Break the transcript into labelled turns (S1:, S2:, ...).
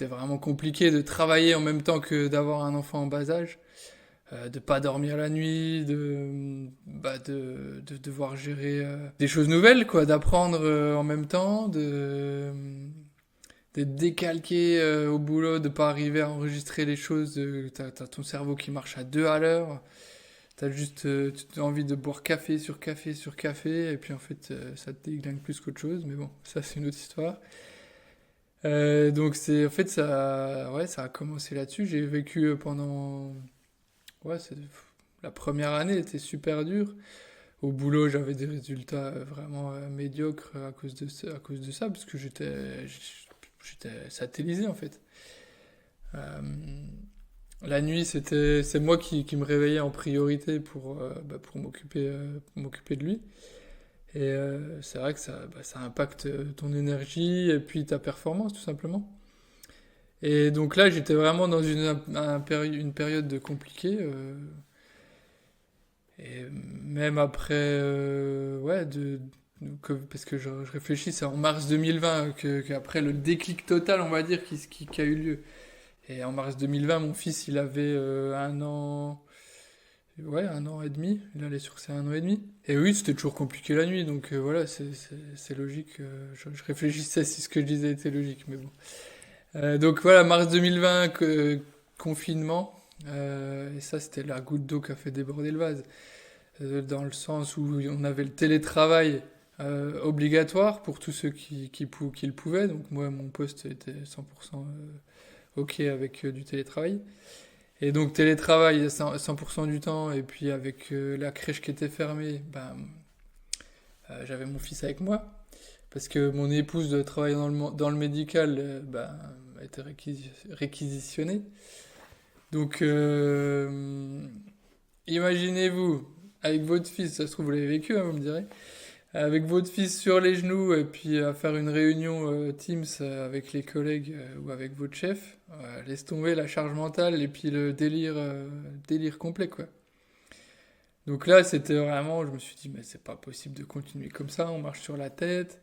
S1: c'était vraiment compliqué de travailler en même temps que d'avoir un enfant en bas âge, de pas dormir la nuit, de devoir gérer des choses nouvelles, quoi, d'apprendre en même temps, d'être décalqué au boulot, de pas arriver à enregistrer les choses, t'as ton cerveau qui marche à deux à l'heure, t'as juste envie de boire café sur café sur café, et puis en fait ça te déglingue plus qu'autre chose, mais bon, ça c'est une autre histoire. Donc c'est en fait ça, ouais, ça a commencé là-dessus. J'ai vécu pendant, ouais, la première année était super dure. Au boulot, j'avais des résultats vraiment médiocres à cause de ça, parce que j'étais satellisé en fait. Euh, la nuit, c'est moi qui me réveillais en priorité pour m'occuper de lui. Et c'est vrai que ça impacte ton énergie et puis ta performance tout simplement. Et donc là, j'étais vraiment dans une période de compliquée. Et même après, ouais, parce que je réfléchis, c'est en mars 2020 qu'après le déclic total, on va dire, qui a eu lieu. Et en mars 2020, mon fils, il avait un an, ouais, un an et demi. Il allait sur ses un an et demi. Et oui, c'était toujours compliqué la nuit, donc voilà, c'est logique. Je réfléchissais si ce que je disais était logique, mais bon. Donc voilà, mars 2020, confinement. Et ça, c'était la goutte d'eau qui a fait déborder le vase. Dans le sens où on avait le télétravail obligatoire pour tous ceux qui le pouvaient. Donc moi, mon poste était 100% OK avec du télétravail. Et donc télétravail 100% du temps, et puis avec la crèche qui était fermée, ben, j'avais mon fils avec moi. Parce que mon épouse travaillait dans le médical, ben, était réquisitionnée. Donc imaginez-vous, avec votre fils, ça se trouve vous l'avez vécu, hein, vous me direz, avec votre fils sur les genoux et puis à faire une réunion Teams avec les collègues ou avec votre chef, laisse tomber la charge mentale et puis le délire complet, quoi. Donc là, c'était vraiment, je me suis dit, mais c'est pas possible de continuer comme ça, on marche sur la tête.